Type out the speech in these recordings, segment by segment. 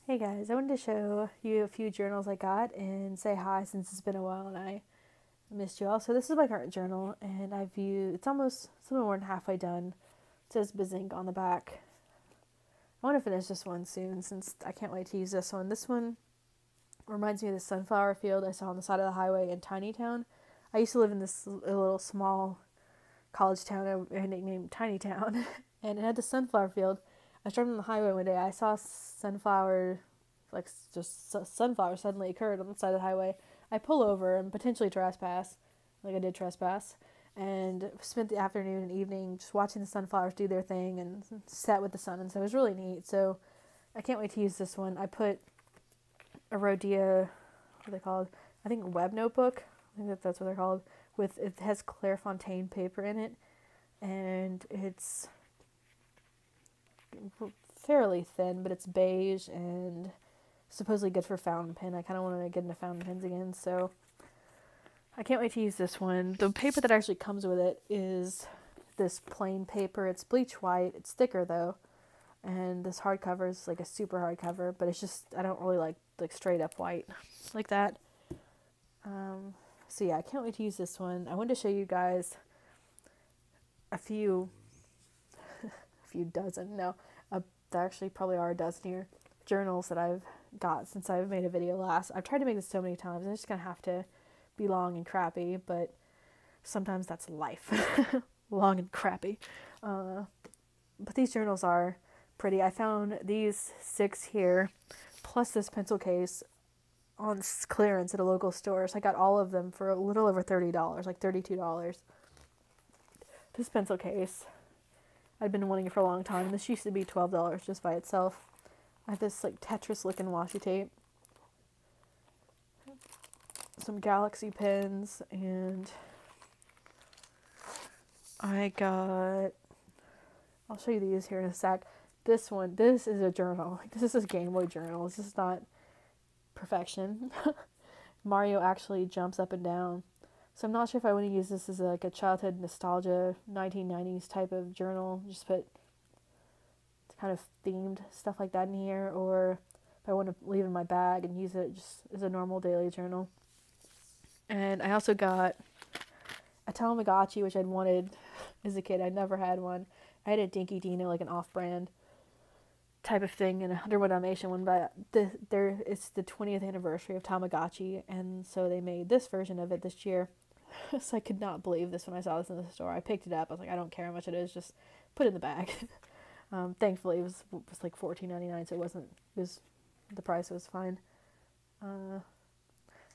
Hey guys, I wanted to show you a few journals I got and say hi since it's been a while and I missed you all. So this is my current journal and it's almost some more than halfway done. It says Bazink on the back. I want to finish this one soon since I can't wait to use this one. This one reminds me of the sunflower field I saw on the side of the highway in Tiny Town. I used to live in this little small college town I nicknamed Tiny Town and it had the sunflower field. I was driving on the highway one day. I saw sunflowers suddenly occurred on the side of the highway. I pull over and potentially trespass, like I did trespass, and spent the afternoon and evening just watching the sunflowers do their thing and sat with the sun, and so it was really neat. So I can't wait to use this one. I put a Rhodia, what are they called? I think web notebook. I think that's what they're called. It has Clairefontaine paper in it, and it's fairly thin, but it's beige and supposedly good for fountain pen. I kind of want to get into fountain pens again, so I can't wait to use this one. The paper that actually comes with it is this plain paper. It's bleach white. It's thicker though, and this hardcover is like a super hardcover, but it's just I don't really like straight up white like that. So yeah, I can't wait to use this one. I wanted to show you guys a few dozen. No, there actually probably are a dozen here journals that I've got since I've made a video last. I've tried to make this so many times, and it's just gonna have to be long and crappy, but sometimes that's life. Long and crappy. But these journals are pretty. I found these 6 here, plus this pencil case on clearance at a local store. So I got all of them for a little over $30, like $32. This pencil case, I'd been wanting it for a long time. This used to be $12 just by itself. I have this like Tetris looking washi tape, some Galaxy pens, and I'll show you these here in a sec. This is a journal. This is a Game Boy journal. This is not perfection. Mario actually jumps up and down. So I'm not sure if I want to use this as like a childhood nostalgia 1990s type of journal. Just put kind of themed stuff like that in here, or if I want to leave it in my bag and use it just as a normal daily journal. And I also got a Tamagotchi, which I'd wanted as a kid. I'd never had one. I had a Dinky Dino, like an off-brand type of thing, and a 101 Dalmatian one, but it's the 20th anniversary of Tamagotchi, and so they made this version of it this year. So I could not believe this when I saw this in the store. I picked it up. I was like, I don't care how much it is, just put it in the bag. Thankfully, it was like $14.99, so the price was fine. And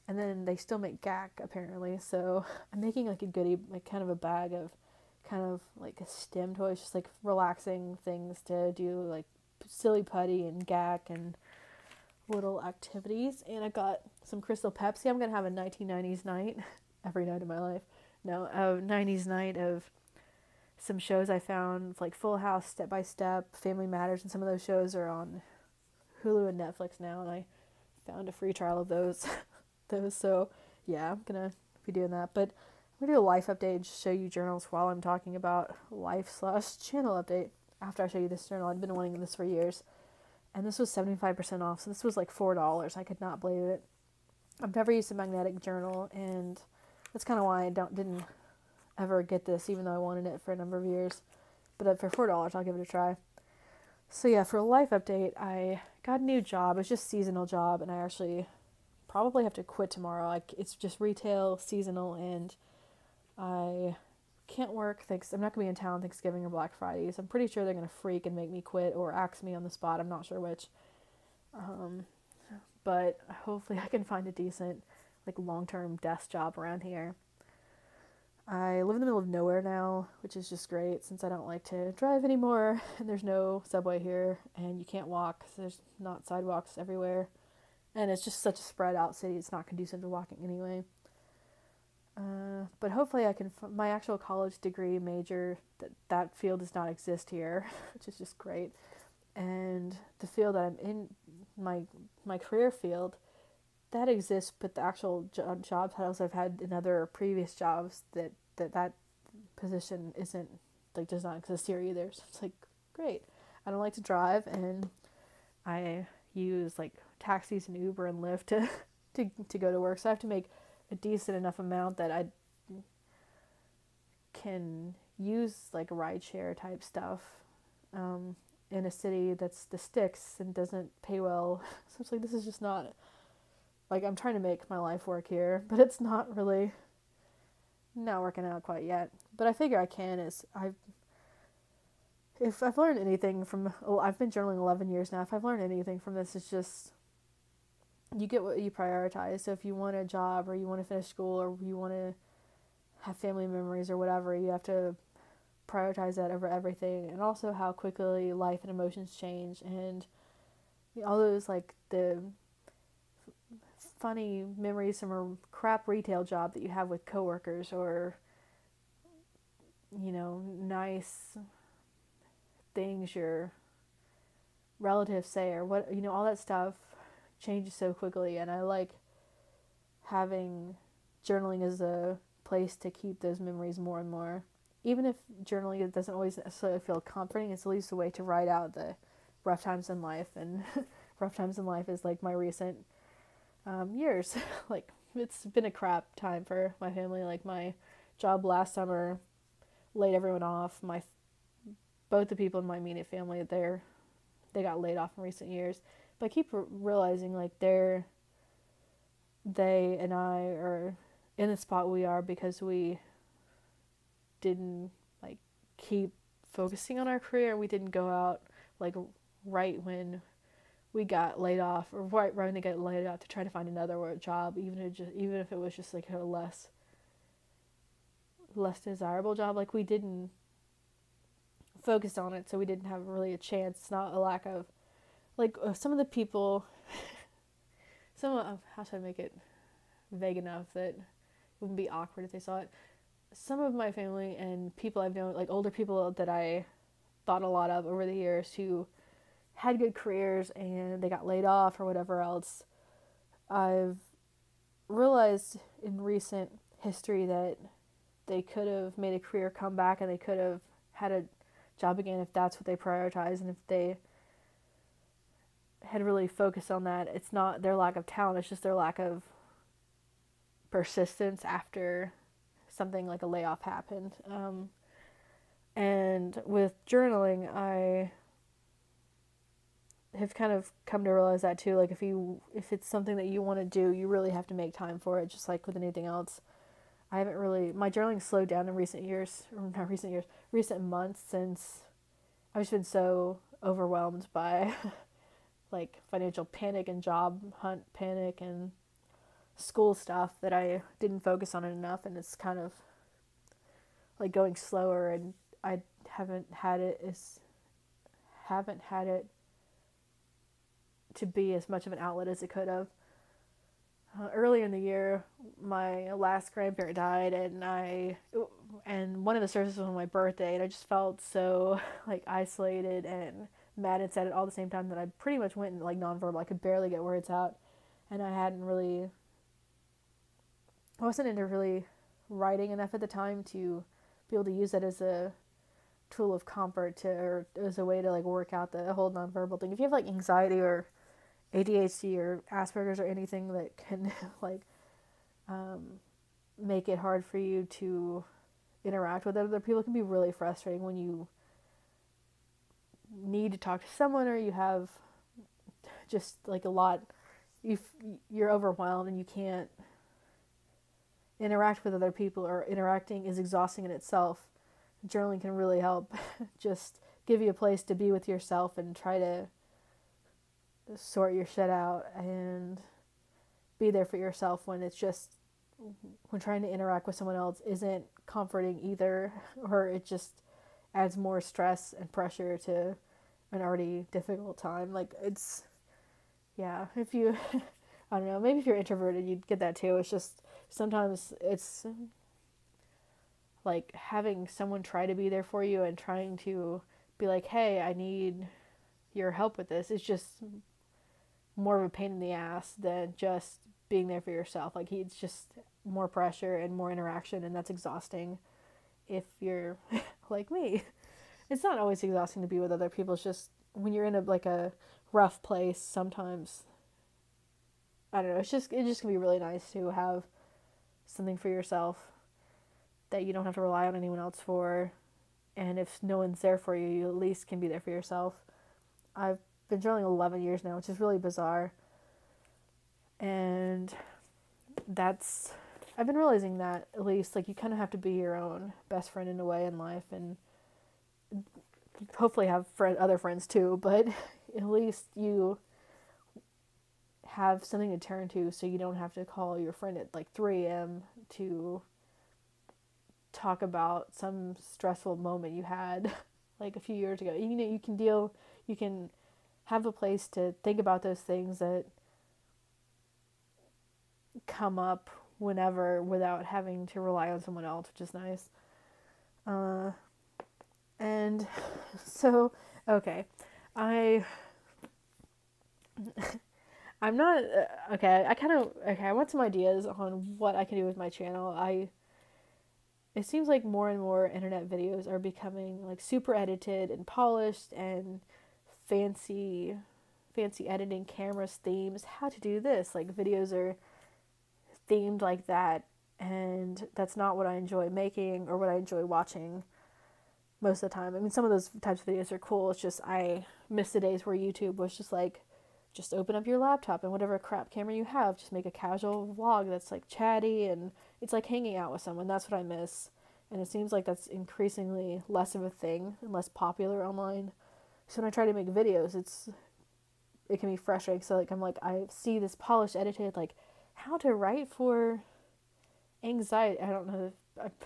then they still make GAC apparently, so I'm making like a goodie, like kind of a bag of kind of like a STEM toys, just like relaxing things to do, like silly putty and GAC and little activities. And I got some Crystal Pepsi. I'm gonna have a 1990s night every night of my life. No, a 90s night of some shows I found, like Full House, Step by Step, Family Matters, and some of those shows are on Hulu and Netflix now, and I found a free trial of those. So yeah, I'm gonna be doing that. But I'm gonna do a life update and show you journals while I'm talking about life/channel update. After I show you this journal, I'd been wanting this for years, and this was 75% off, so this was like $4. I could not believe it. I've never used a magnetic journal, and that's kind of why I didn't ever get this, even though I wanted it for a number of years. But for $4, I'll give it a try. So yeah, for a life update, I got a new job. It's just a seasonal job, and I actually probably have to quit tomorrow. It's just retail, seasonal, and I can't work. I'm not gonna be in town Thanksgiving or Black Friday, so I'm pretty sure they're gonna freak and make me quit or axe me on the spot. I'm not sure which. But hopefully I can find a decent, like long-term desk job around here. I live in the middle of nowhere now, which is just great since I don't like to drive anymore, and there's no subway here, and you can't walk because there's not sidewalks everywhere, and it's just such a spread out city. It's not conducive to walking anyway. But hopefully I can my actual college degree major, that field does not exist here, which is just great. And the field that I'm in, my career field, that exists, but the actual job titles I've had in other previous jobs, that position isn't, like, does not exist here either. So it's like, great. I don't like to drive, and I use like taxis and Uber and Lyft to to go to work. So I have to make a decent enough amount that I can use like rideshare type stuff in a city that's the sticks and doesn't pay well. So it's like, this is just not, like, I'm trying to make my life work here, but it's not really not working out quite yet. But I figure I can. If I've learned anything from, I've been journaling 11 years now. If I've learned anything from this, it's just you get what you prioritize. So if you want a job or you want to finish school or you want to have family memories or whatever, you have to prioritize that over everything. And also how quickly life and emotions change, and all those like the funny memories from a crap retail job that you have with coworkers, or nice things your relatives say, or what, all that stuff changes so quickly. And I like having journaling as a place to keep those memories more and more. Even if journaling, it doesn't always necessarily feel comforting, it's at least a way to write out the rough times in life. And rough times in life is like my recent years. Like, it's been a crap time for my family. Like, my job last summer laid everyone off. Both the people in my immediate family, they got laid off in recent years. But I keep realizing like they and I are in the spot we are because we didn't like keep focusing on our career. We didn't go out like right when we got laid off, or right when they got laid off, to try to find another job, even if it was just like a less desirable job. Like, we didn't focus on it, so we didn't have really a chance. It's not a lack of like some of the people. How should I make it vague enough that it wouldn't be awkward if they saw it? Some of my family and people I've known, like older people that I thought a lot of over the years, who had good careers and they got laid off or whatever else, I've realized in recent history that they could have made a career comeback and they could have had a job again if that's what they prioritize, and if they had really focused on that. It's not their lack of talent, it's just their lack of persistence after something like a layoff happened. And with journaling, I have kind of come to realize that too. Like, if it's something that you want to do, you really have to make time for it, just like with anything else. My journaling slowed down in recent months, since I've just been so overwhelmed by like financial panic and job hunt panic and school stuff that I didn't focus on it enough, and it's kind of like going slower, and I haven't had it to be as much of an outlet as it could have. Earlier in the year, my last grandparent died, and one of the services was on my birthday, and I just felt so like isolated and mad and sad at all the same time that I pretty much went like nonverbal. I could barely get words out, and I wasn't into really writing enough at the time to be able to use that as a tool of comfort, or as a way to like work out the whole nonverbal thing. If you have like anxiety or ADHD or Asperger's or anything that can like make it hard for you to interact with other people, it can be really frustrating when you need to talk to someone, or you have just like a lot, you're overwhelmed and you can't interact with other people, or interacting is exhausting in itself. Journaling can really help just give you a place to be with yourself and try to sort your shit out and be there for yourself when trying to interact with someone else isn't comforting either, or it just adds more stress and pressure to an already difficult time. Like, if you I don't know, maybe if you're introverted you'd get that too. It's just sometimes it's like having someone try to be there for you and trying to be like, hey, I need your help with this, is just more of a pain in the ass than just being there for yourself. Like, it's just more pressure and more interaction, and that's exhausting if you're like me. It's not always exhausting to be with other people. It's just when you're in a rough place sometimes. I don't know, it just can be really nice to have something for yourself that you don't have to rely on anyone else for. And if no one's there for you, you at least can be there for yourself. I've been journaling 11 years now, which is really bizarre. And I've been realizing that, at least, like, you kind of have to be your own best friend in a way in life, and hopefully have other friends too, but at least you have something to turn to, so you don't have to call your friend at like 3 a.m. to talk about some stressful moment you had like a few years ago. You can have a place to think about those things that come up whenever without having to rely on someone else, which is nice. And so, okay, I'm not, okay, I want some ideas on what I can do with my channel. It seems like more and more internet videos are becoming like super edited and polished and fancy editing, cameras, themes, how to do this. Like, videos are themed like that, and that's not what I enjoy making or what I enjoy watching most of the time. I mean, some of those types of videos are cool. It's just I miss the days where YouTube was just like, just open up your laptop and whatever crap camera you have, just make a casual vlog that's like chatty and it's like hanging out with someone. That's what I miss. And it seems like that's increasingly less of a thing and less popular online. So when I try to make videos, it can be frustrating. So like I see this polished, edited, like how to write for anxiety. I don't know.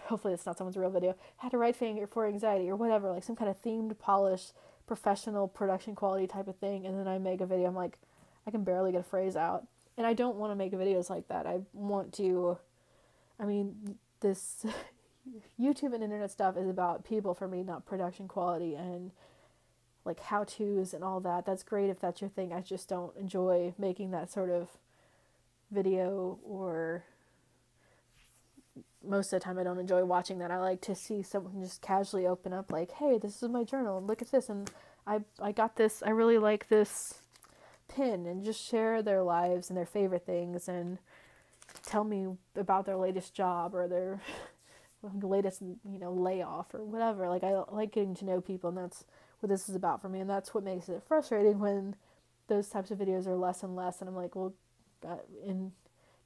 Hopefully it's not someone's real video. How to write for anxiety or whatever, like some kind of themed, polished, professional production quality type of thing. And then I make a video. I'm like, I can barely get a phrase out. And I don't want to make videos like that. This YouTube and internet stuff is about people for me, not production quality and like how-tos and all that. That's great if that's your thing. I just don't enjoy making that sort of video, or most of the time I don't enjoy watching that. I like to see someone just casually open up like, hey, this is my journal and look at this, and I got this, I really like this pin, and just share their lives and their favorite things and tell me about their latest job or their latest, layoff or whatever. Like, I like getting to know people, and that's what this is about for me. And that's what makes it frustrating when those types of videos are less and less, and I'm like, well,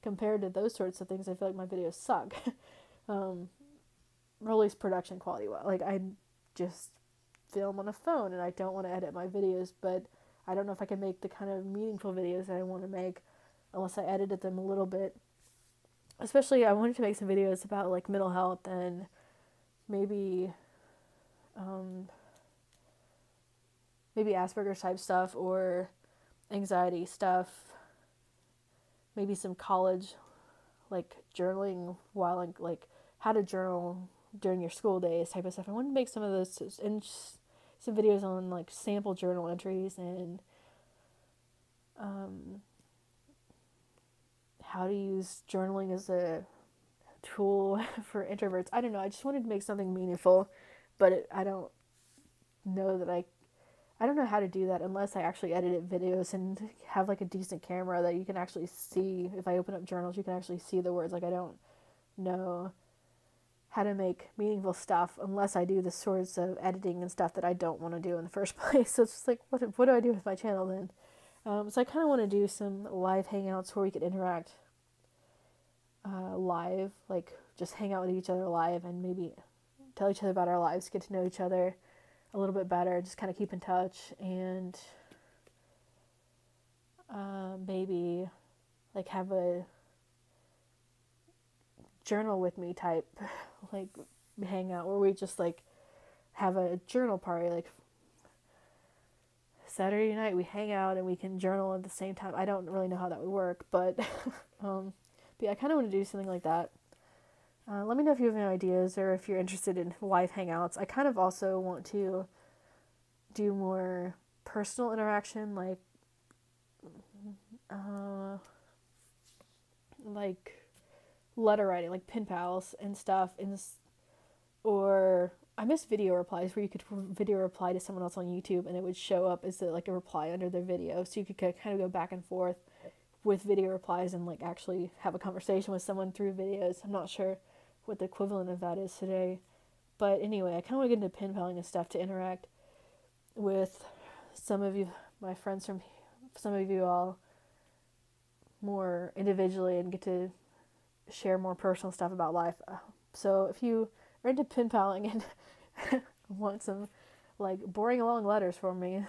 compared to those sorts of things, I feel like my videos suck. Or at least production quality. Like, I just film on a phone and I don't want to edit my videos, but I don't know if I can make the kind of meaningful videos that I want to make unless I edited them a little bit. Especially, I wanted to make some videos about like mental health and maybe Asperger's type stuff or anxiety stuff. Maybe some college, like journaling while like how to journal during your school days type of stuff. I want to make some of those and some videos on like sample journal entries and how to use journaling as a tool for introverts. I don't know. I just wanted to make something meaningful, but I don't know that I don't know how to do that unless I actually edited videos and have like a decent camera that you can actually see. If I open up journals, you can actually see the words. Like, I don't know how to make meaningful stuff unless I do the sorts of editing and stuff that I don't want to do in the first place. So it's just like, what do I do with my channel then? So I kind of want to do some live hangouts where we could interact live, like just hang out with each other live and maybe tell each other about our lives, get to know each other a little bit better, just kind of keep in touch, and maybe like have a journal with me type like hangout where we just like have a journal party, like Saturday night we hang out and we can journal at the same time. I don't really know how that would work, but yeah, I kind of want to do something like that. Let me know if you have any ideas or if you're interested in live hangouts. I kind of also want to do more personal interaction, like letter writing, like pen pals and stuff, or I miss video replies where you could video reply to someone else on YouTube and it would show up as like a reply under their video, so you could kind of go back and forth with video replies and like actually have a conversation with someone through videos. I'm not sure what the equivalent of that is today, but anyway, I kind of want to get into pen paling and stuff to interact with some of you, my friends from some of you all, more individually and get to share more personal stuff about life. So if you are into pen paling and want some like boring long letters from me,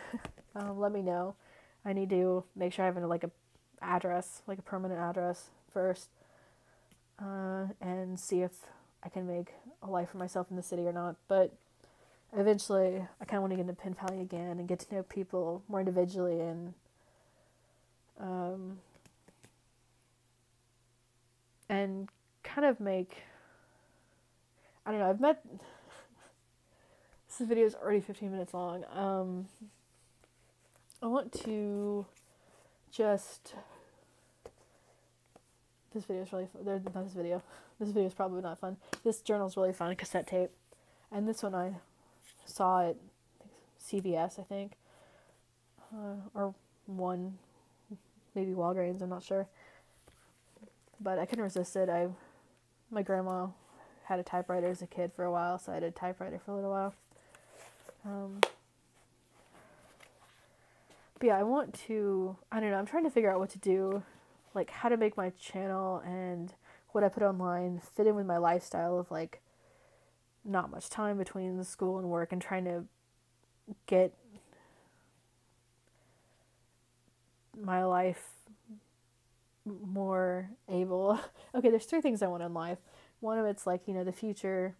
let me know. I need to make sure I have like a address, like a permanent address first, and see if I can make a life for myself in the city or not. But eventually, I kind of want to get into pen paling again and get to know people more individually and kind of make, I don't know, this video is already 15 minutes long. I want to just, this video is really fun. Not this video. This video is probably not fun. This journal is really fun, cassette tape. And this one I saw at CVS, I think. Or one, maybe Walgreens, I'm not sure. But I couldn't resist it. My grandma had a typewriter as a kid for a while, so I had a typewriter for a little while. But yeah, I want to, I don't know, I'm trying to figure out what to do, like how to make my channel and what I put online fit in with my lifestyle of like not much time between school and work and trying to get my life more able. Okay, there's 3 things I want in life. One of it's like, the future,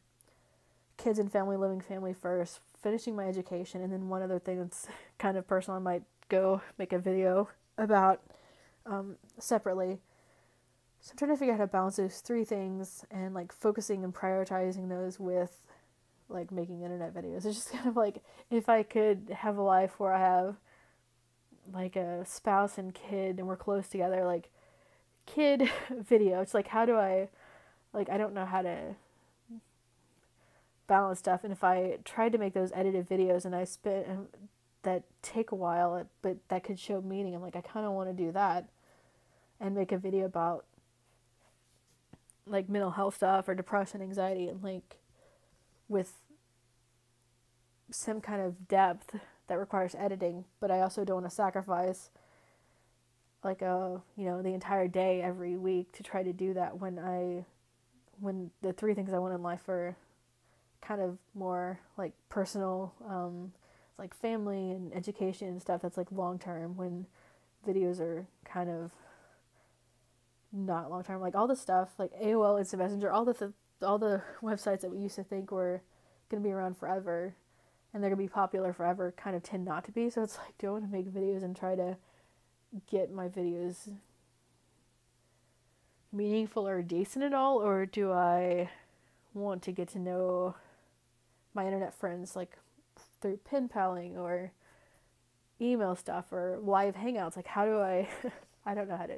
kids and family, living family first, finishing my education, and then one other thing that's kind of personal I might go make a video about separately. So I'm trying to figure out how to balance those 3 things and like focusing and prioritizing those with like making internet videos. It's just kind of like if I could have a life where I have like a spouse and kid and we're close together, like kid video. It's like how do I don't know how to balance stuff, and if I tried to make those edited videos and I spent that take a while but that could show meaning, I'm like I kind of want to do that and make a video about like mental health stuff or depression, anxiety, and like with some kind of depth that requires editing, but I also don't want to sacrifice like the entire day every week to try to do that when the 3 things I want in life are kind of more like personal, like family and education and stuff that's like long term, when videos are kind of not long term. Like all the stuff like AOL, Instant Messenger, all the websites that we used to think were gonna be around forever and they're gonna be popular forever kind of tend not to be. So it's like, do I want to make videos and try to get my videos meaningful or decent at all, or do I want to get to know my internet friends like through pen paling or email stuff or live hangouts? Like how do I I don't know how to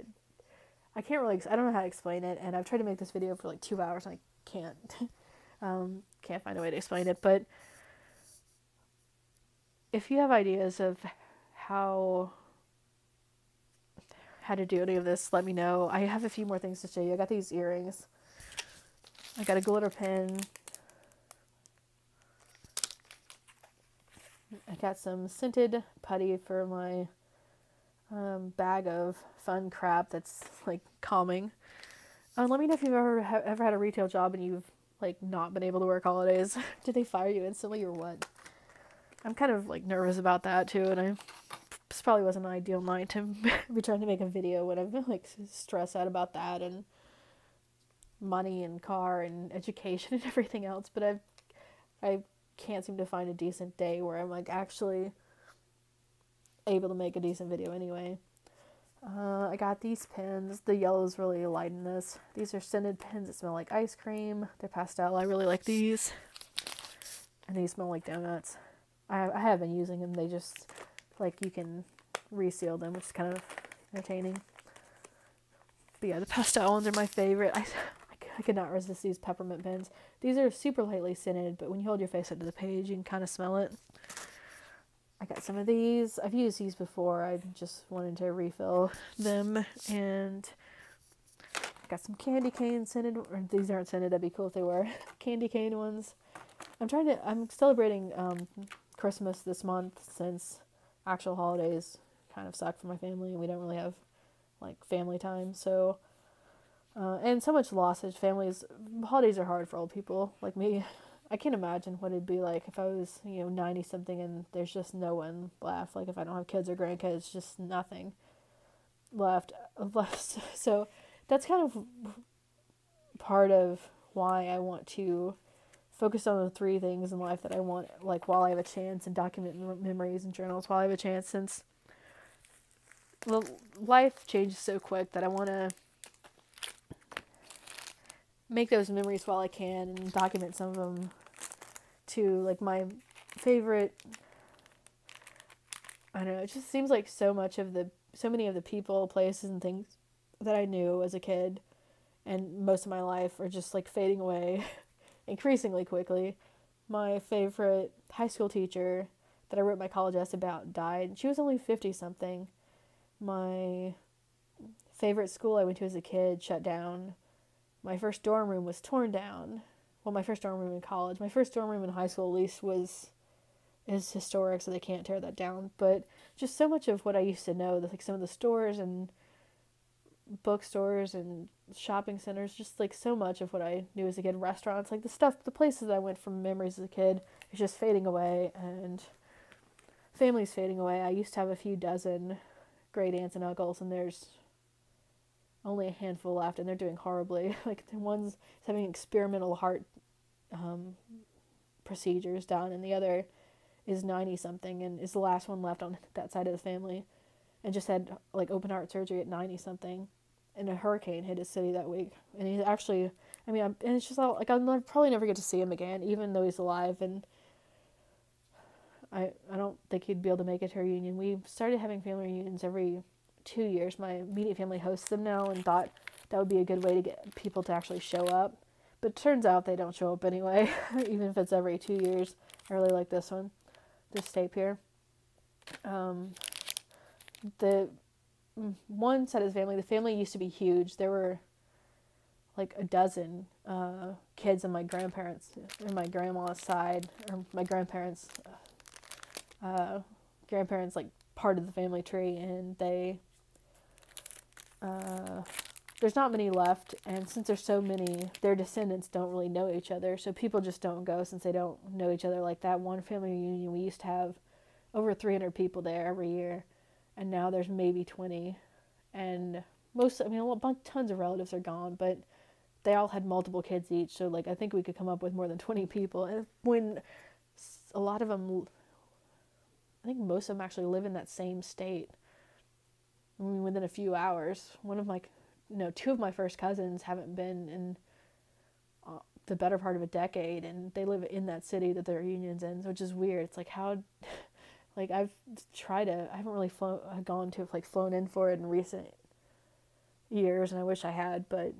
I don't know how to explain it, and I've tried to make this video for like 2 hours and I can't find a way to explain it. But if you have ideas of how to do any of this, let me know. I have a few more things to show you. I got these earrings. I got a glitter pen. I got some scented putty for my bag of fun crap that's like calming. Let me know if you've ever had a retail job and you've like not been able to work holidays. Did they fire you instantly or what? I'm kind of like nervous about that too, and this probably wasn't an ideal night to be trying to make a video when I'm like stressed out about that and money and car and education and everything else. But I can't seem to find a decent day where I'm like actually able to make a decent video anyway. I got these pens. The yellow's really light in this. These are scented pens that smell like ice cream. They're pastel. I really like these. And these smell like donuts. I have been using them. They just, like, you can reseal them, which is kind of entertaining. But yeah, the pastel ones are my favorite. I could not resist these peppermint pens. These are super lightly scented, but when you hold your face up to the page, you can kind of smell it. I got some of these. I've used these before. I just wanted to refill them. And I got some candy cane scented, or these aren't scented, that'd be cool if they were. Candy cane ones. I'm celebrating Christmas this month since actual holidays kind of suck for my family and we don't really have like family time. So, and so much loss as holidays are hard for old people like me. I can't imagine what it'd be like if I was, 90 something and there's just no one left. Like if I don't have kids or grandkids, just nothing left. So that's kind of part of why I want to focus on the 3 things in life that I want, like while I have a chance, and document memories and journals while I have a chance, since life changes so quick that I want to make those memories while I can and document some of them to like my favorite. I don't know, it just seems like so many of the people, places, and things that I knew as a kid and most of my life are just like fading away increasingly quickly. My favorite high school teacher that I wrote my college essay about died. She was only 50 something. My favorite school I went to as a kid shut down. My first dorm room was torn down. Well, my first dorm room in college. My first dorm room in high school at least is historic, so they can't tear that down. But just so much of what I used to know, like some of the stores and bookstores and shopping centers, just like so much of what I knew as a kid, restaurants, like the places that I went from memories as a kid is just fading away, and family's fading away. I used to have a few dozen great aunts and uncles, and there's only a handful left, and they're doing horribly. Like the one's having experimental heart procedures done, and the other is 90 something and is the last one left on that side of the family, and just had like open heart surgery at 90 something, and a hurricane hit his city that week. And he's actually, and it's just like I'll probably never get to see him again, even though he's alive. And I don't think he'd be able to make it to a reunion. We started having family reunions every 2 years. My immediate family hosts them now, and thought that would be a good way to get people to actually show up. But it turns out they don't show up anyway, even if it's every 2 years. I really like this one, this tape here. The one side of the family used to be huge. There were like a dozen kids on my grandparents' and my grandma's side, or my grandparents' like part of the family tree, and there's not many left, and since there's so many, their descendants don't really know each other, so people just don't go since they don't know each other. Like that one family reunion, we used to have over 300 people there every year, and now there's maybe 20, and tons of relatives are gone, but they all had multiple kids each, so like I think we could come up with more than 20 people, and when a lot of them, I think most of them actually live in that same state. Within a few hours, two of my first cousins haven't been in the better part of a decade, and they live in that city that their reunion's in, which is weird. It's like how, like I haven't really flown in for it in recent years, and I wish I had, but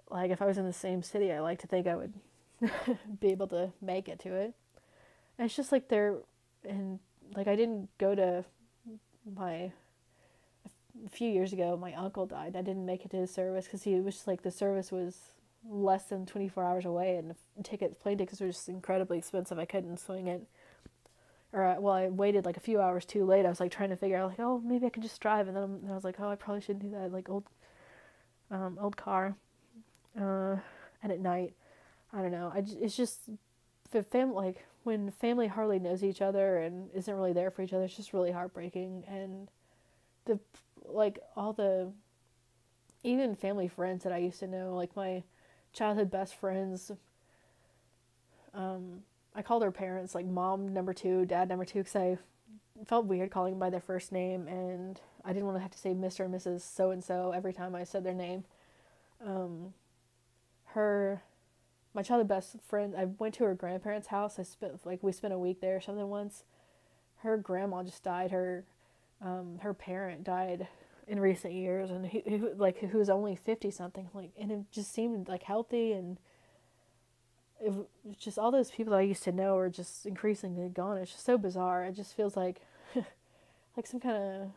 like if I was in the same city, I like to think I would be able to make it to it. And it's just like I didn't go to a few years ago, my uncle died. I didn't make it to his service because he was just like, the service was less than 24 hours away, and plane tickets were just incredibly expensive. I couldn't swing it. I waited like a few hours too late. I was like trying to figure out like, oh, maybe I can just drive, and then I was like, oh, I probably shouldn't do that. Like old car, and at night, I don't know. It's just when family hardly knows each other and isn't really there for each other, it's just really heartbreaking. And even family friends that I used to know, like my childhood best friends, I called their parents like mom number 2, dad number 2, because I felt weird calling them by their first name, and I didn't want to have to say Mr. and Mrs. so-and-so every time I said their name. My childhood best friend, I went to her grandparents' house. We spent a week there or something once. Her grandma just died. Her parent died in recent years, and who was only 50 something, like, and it just seemed like healthy, and it was just all those people that I used to know are just increasingly gone. It's just so bizarre. It just feels like like some kind of,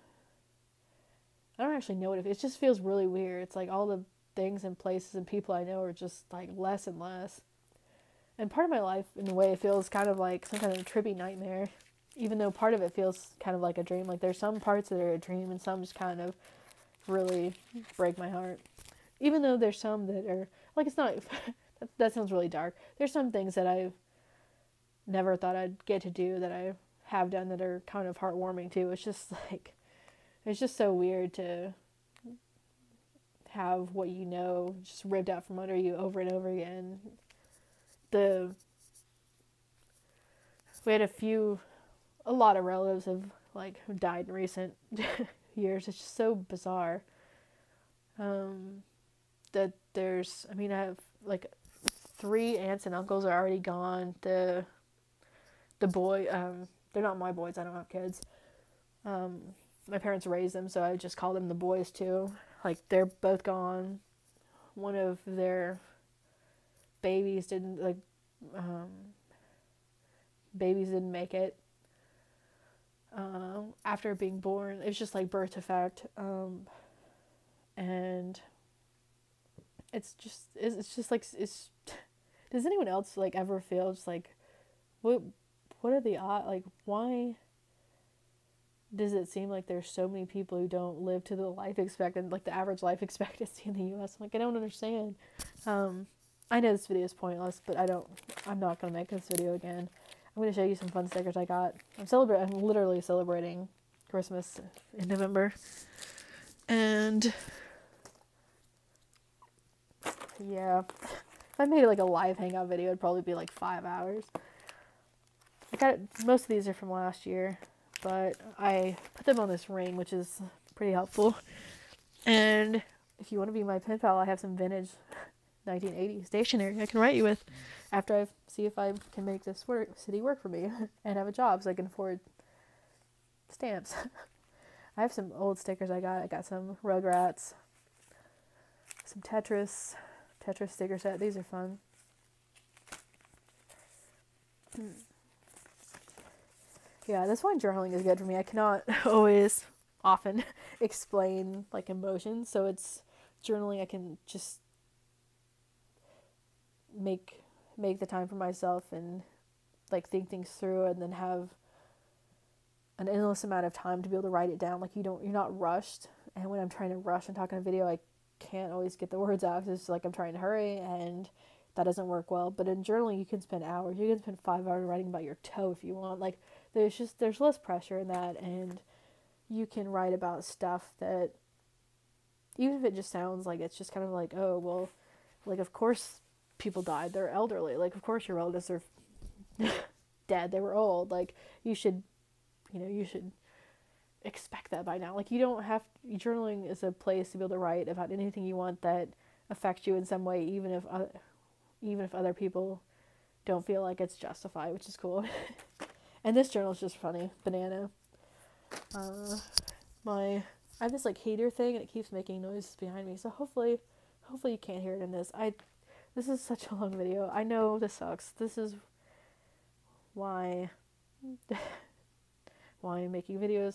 I don't actually know what it just feels really weird. It's like all the things and places and people I know are just like less and less. And part of my life, in a way, it feels kind of like some kind of trippy nightmare, even though part of it feels kind of like a dream. Like there's some parts that are a dream and some just kind of really break my heart. Even though there's some that are, like, it's not, that sounds really dark. There's some things that I never thought I'd get to do that I have done that are kind of heartwarming too. It's just like, it's just so weird to have what you know just ripped out from under you over and over again. We had a lot of relatives have like who died in recent years. It's just so bizarre. That there's, I mean, I have like 3 aunts and uncles are already gone. The boy, they're not my boys. I don't have kids. My parents raised them, so I just call them the boys too. Like they're both gone. One of their babies didn't make it. After being born, it was just like birth defect, and it's just like it's. Does anyone else like ever feel just like, what are the odds? Like, why does it seem like there's so many people who don't live to the life expectancy, like the average life expectancy in the U.S.? I'm like, I don't understand. I know this video is pointless, but I'm not gonna make this video again. I'm gonna show you some fun stickers I got. I'm literally celebrating Christmas in November, and yeah, if I made like a live hangout video, it'd probably be like 5 hours. Most of these are from last year, but I put them on this ring, which is pretty helpful. And if you want to be my pen pal, I have some vintage 1980s stationery I can write you with after I see if I can make this city work for me and have a job so I can afford stamps. I have some old stickers I got some Rugrats, some Tetris sticker set. These are fun. Yeah, this one journaling is good for me. I cannot often explain like emotions, so it's journaling. I can just make the time for myself and like think things through, and then have an endless amount of time to be able to write it down. Like you're not rushed. And when I'm trying to rush and talk on a video, I can't always get the words out. It's just like I'm trying to hurry, and that doesn't work well. But in journaling, you can spend hours. You can spend 5 hours writing about your toe if you want. Like there's less pressure in that, and you can write about stuff that, even if it just sounds like it's just kind of like, oh well, like of course people died. They're elderly. Like of course your relatives are dead. They were old. Like you should expect that by now. Like you don't have, journaling is a place to be able to write about anything you want that affects you in some way, even if other people don't feel like it's justified, which is cool. And this journal is just funny. Banana. I have this like heater thing, and it keeps making noises behind me. So hopefully you can't hear it in this. This is such a long video. I know this sucks. This is why I'm making videos